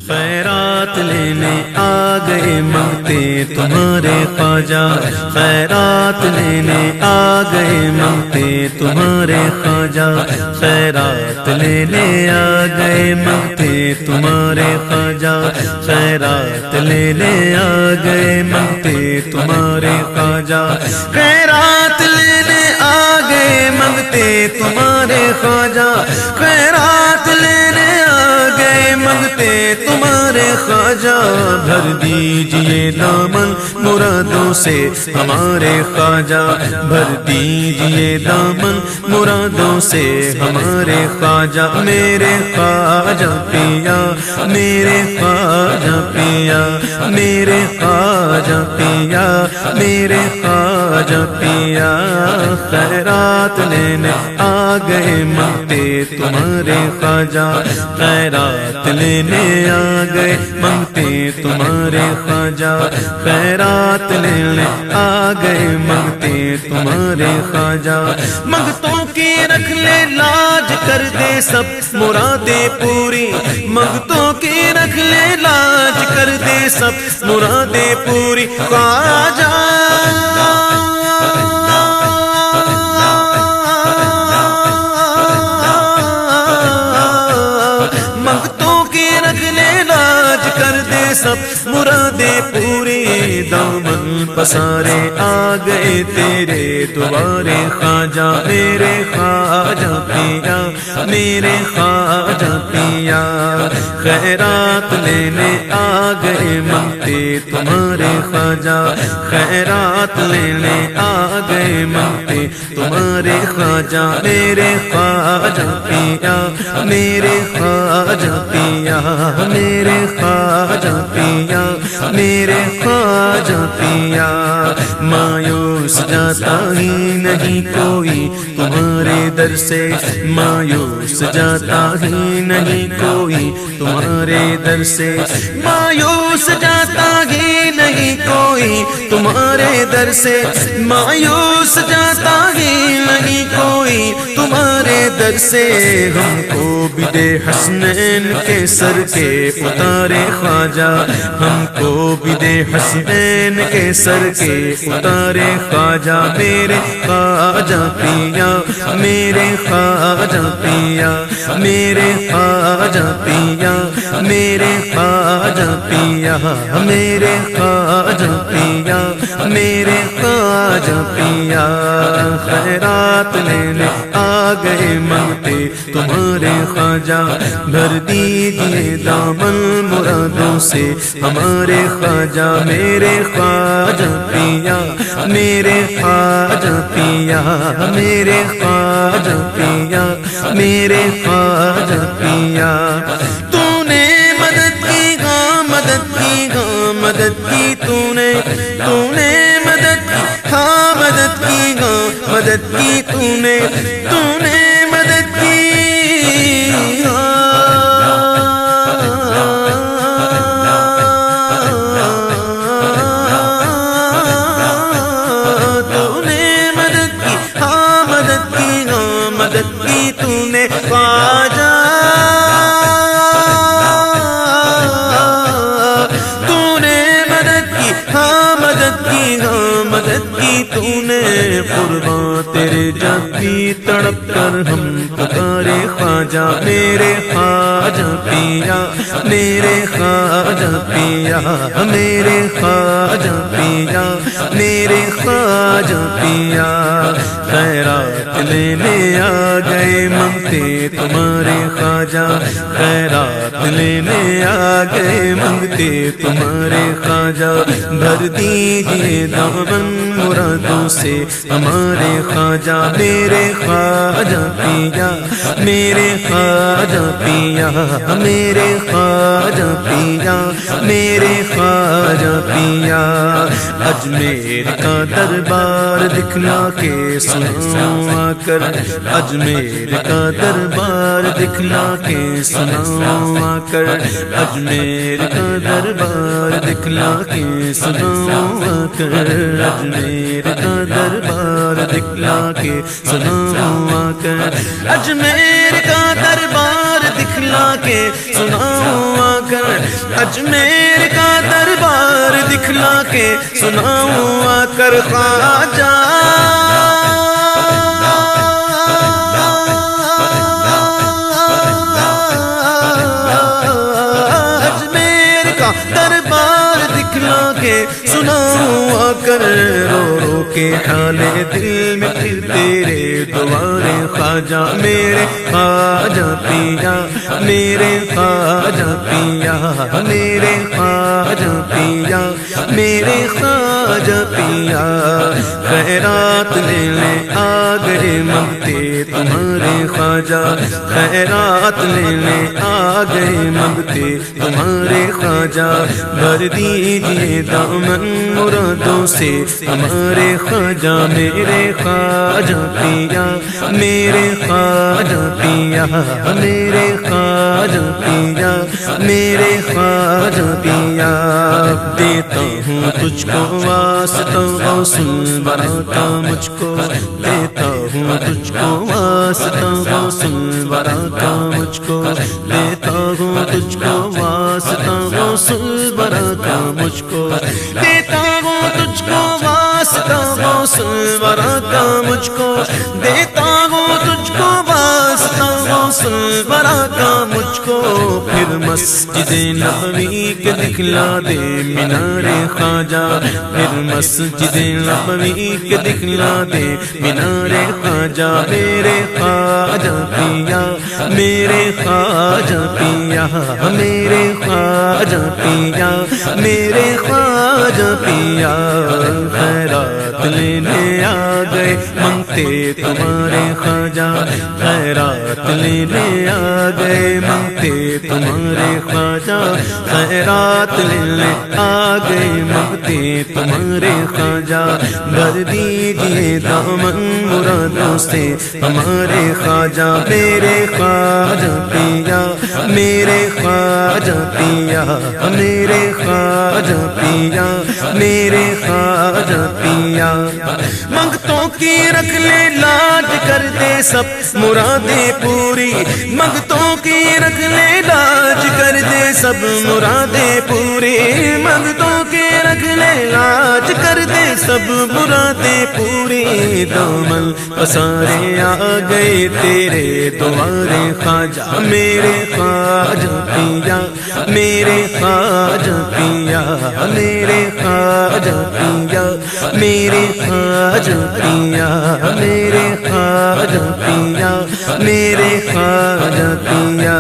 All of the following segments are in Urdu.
خیرات لینے آ گئے مانگتے تمہارے خواجہ، خیرات لینے آ گئے مانگتے تمہارے خواجہ، خیرات لینے آ گئے مانگتے تمہارے خواجہ، خیرات لینے آ گئے مانگتے تمہارے خواجہ، خیرات لینے آ گئے مانگتے تمہارے خواجہ، خیرات لینے آ گئے مانگتے تمہارے خواجہ، بھر دیجئے دامن مرادوں سے ہمارے خواجہ، بھر دیجئے دامن مرادوں سے ہمارے خواجہ، میرے خواجہ پیا، میرے خواجہ پیا، میرے خواجہ پیا، میرے خواجہ پیا، خیرات لینے آ گئے مانگتے تمہارے خواجہ، خیرات لینے آ گئے مانگتے تمہارے خواجہ، خیرات لینے آ گئے مانگتے تمہارے خواجہ، منگتوں کی رکھ لے لاج کر دے سب مرادیں پوری، منگتوں کی رکھ لے لاج کر دے سب مرادیں پوری، خواجہ سب مرادیں پوری، دامن پسارے آ گئے تیرے دوبارے خواجہ، میرے خواجہ پیا، میرے خواجہ پیا، خیرات لینے آ گئے مانگتے تمہارے خواجہ، خیرات لینے آ گئے مانگتے تمہارے خواجہ، میرے خواجہ پیا، میرے خواجہ پیا، میرے خواجہ پیا، میرے خواجہ پیا، مایوس جاتا ہی نہیں کوئی تمہارے در سے، مایوس جاتا ہی نہیں کوئی تمہارے در سے، مایوس جاتا ہی نہیں کوئی تمہارے در سے، مایوس جاتا ہی نہیں کوئی تمہارے در سے، ہم کو بھی دے حسنین کے سر کے اتارے خواجہ، ہم کو بھی دے حسنین کے سر کے اتارے خواجہ، میرے خواجہ پیا، میرے خواجہ پیا، میرے خواجہ پیا، میرے خواجہ پیا، میرے خواجہ پیا، میرے خواجہ پیا، خیرات لینے آ گئے مانگتے تمہارے خواجہ، بھر دیجئے دامن مرادوں سے ہمارے خواجہ، میرے خواجہ پیا، میرے خواجہ پیا، میرے خواجہ پیا، میرے خواجہ پیا، تو نے مدد کی ہاں مدد کی ہاں مدد کی، تو نے مدد کی ہاں مدد کی ہاں مدد کی، تو نے مدد کی خواجہ، تو نے مدد کی ہاں مدد کی ہاں مدد کی، تو نے قرباں تیرے جب بھی تڑپ کر ہم پکارے خواجہ، میرے خواجہ پیا، میرے خواجہ پیا، میرے خواجہ پیا، میرے خواجہ پیا، خیرات لینے آ گئے مانگتے تمہارے خواجہ، خیرات لینے آ گئے مانگتے تمہارے خواجہ، بھر دیجئے دامن مرادوں سے ہمارے خواجہ، میرے خواجہ پیا، میرے خواجہ پیا، میرے خواجہ پیا، میرے خواجہ پیا، اجمیر کا دربار دکھلا کے سناؤ آ کر، اجمیر کا دربار دکھلا کے سناؤ آ کر، اجمیر کا دربار دکھلا کے سناؤ آ کر، اجمیر کا دربار دکھلا کے سناؤ آ کر، اجمیر کا دربار کے سناؤں آ کر، اجمیر کا دربار دکھلا کے سناؤں آ کر خواجہ دربار دکھلا کے سناؤں آ کر، رو رو کے حال دل میں پھر تیرے دوارے خواجہ میرے خواجہ پیا، میرے خواجہ پیا، میرے خواجہ پیا، میرے خواجہ پیا، خیرات لینے آ گئے منگتے تمہارے خواجہ، خیرات لینے آ گئے منگتے تمہارے خواجہ، بھر دیجئے دامن مرادوں سے ہمارے خواجہ، میرے خواجہ پیا، میرے خواجہ پیا، میرے خواجہ پیا، میرے خواجہ پیا، دیتا ہوں تجھ کو واسطہ غوث الورا کا، مجھ کو دیتا ہوں تجھ کو واسطہ غوث الورا کا، مجھ کو دیتا ہوں تجھ کو واسطہ غوث الورا کا، مجھ کو دیتا ہوں تجھ کو واسطہ غوث الورا کا، مجھ کو دیتا ہوں تجھ کو واسطہ غوث الورا کا، مجھ کو پھر مسجد نبوی کے دکھلا دے مینار خواجہ، پھر مسجد نبوی کے دکھلا دے مینار خواجہ، میرے خواجہ پیا، میرے خواجہ پیا، میرے خواجہ پیا، میرے خواجہ پیا، خیرات لینے آ گئے منگتے تمہارے خواجہ، خیرات لینے آ گئے منگتے تمہارے خواجہ، خیرات لینے آ گئے منگتے تمہارے خواجہ، بھر دیجئے دامن مرادوں سے ہمارے خواجہ، میرے خواجہ پیا، میرے خواجہ پیا، میرے خواجہ پیا، میرے خواجہ پیا، منگتوں کی رکھ لے لاج کر دے سب مرادیں پوری، منگتوں کی رکھ لے لاج کر دے سب مرادیں پوری، منگتوں کی رکھ لے لاج کر دے سب مرادیں پوری، دامن پسارے آ گئے تیرے دوارے خواجہ، میرے خواجہ پیا، میرے خواجہ پیا، میرے خواجہ پیا، میرے خواجہ پیا، میرے خواجہ پیا، میرے خواجہ پیا،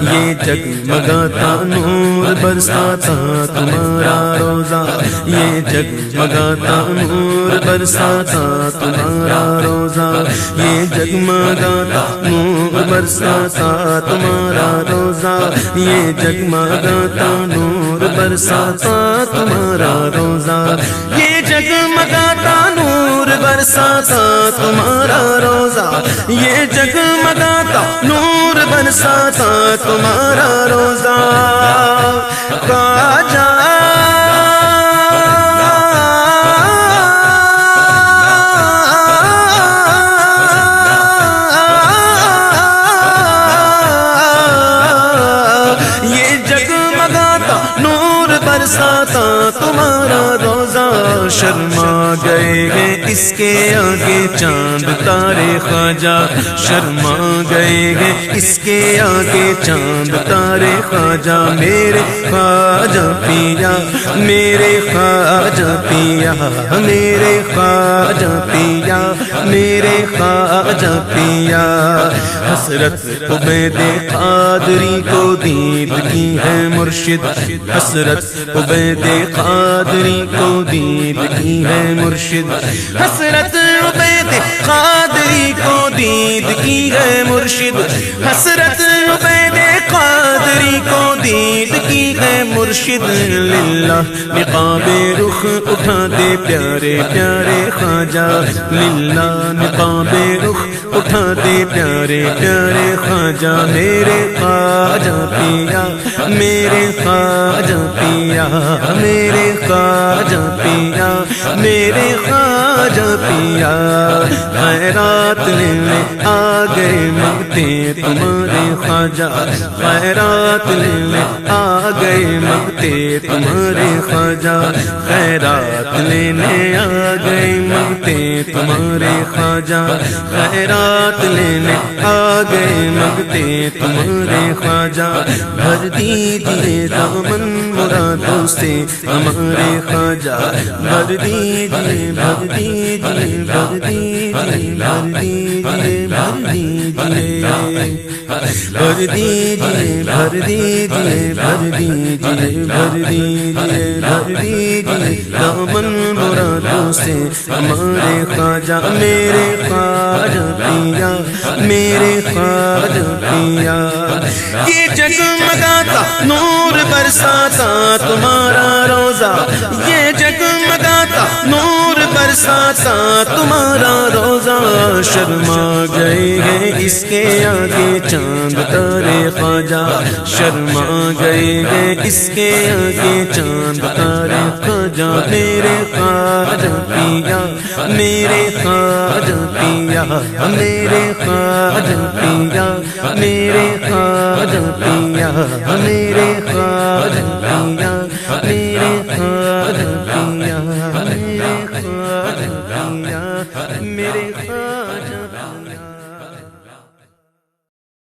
یہ جگمگاتا نور برساتا تمہارا روزہ، یہ جگمگاتا نور برساتا تمہارا روزہ، یہ جگمگاتا نور برساتا تمہارا روزہ، یہ جگمگاتا نور برساتا تمہارا روزہ، یہ جگمگاتا نور برساتا تمہارا روزہ، یہ جگمگاتا نور برساتا تمہارا روزہ، خواجہ برساتا تمہارا روزہ، شرما گئے ہیں اس کے آگے چاند تارے خواجہ، شرما گئے ہیں اس کے آگے چاند تارے خواجہ، میرے خواجہ پیا، میرے خواجہ پیا، میرے خواجہ پیا، میرے خواجہ پیا، حسرت عبید قادری کو دید کی ہے مرشد، حسرت عبید قادری کو دید کی ہے مرشد، حسرت عبید قادری کو دید کی ہے مرشد، حسرت عبید قادری کو دید کی ہے مرشد، للہ نقاب رخ اٹھا دے پیارے پیارے خواجہ، للہ نقاب رخ اٹھا دے پیارے پیارے خواجہ، میرے خواجہ پیا، میرے خواجہ پیا، میرے خواجہ پیا، میرے خواجہ پیا، خیرات لینے آ گئے منگتے تمہارے خواجہ خیرات لینے آ گئے مانگتے تمہارے خواجہ خیرات لینے آ گئے مانگتے تمہارے خواجہ خیرات لینے آ گئے مانگتے تمہارے خواجہ بھر دیجئے دامن مرادوں سے ہمارے خواجہ بھر دیجئے بھر دیجئے بھر دیجئے بھر دیجئے بھر دیجئے بھر دیجئے بھر دیجئے بھر دیجئے بھر دیجئے بھر دیجئے دامن مرادوں سے ہمارے خواجہ میرے خواجہ پیا میرے خواجہ پیا یہ جگمگاتا نور برساتا تمہارا روزہ یہ جگمگاتا نور برساتا تمہارا روزہ شرما گئے ہیں اس کے آگے چاند تارے خواجہ شرما گئے ہیں اس کے آگے چاند تارے خواجہ میرے خواجہ پیا میرے خواجہ پیا میرے خواجہ پیا میرے خواجہ پیا میرے خواجہ پیا میرے خواجہ پیا میرے خواجہ پیا میرے خواجہ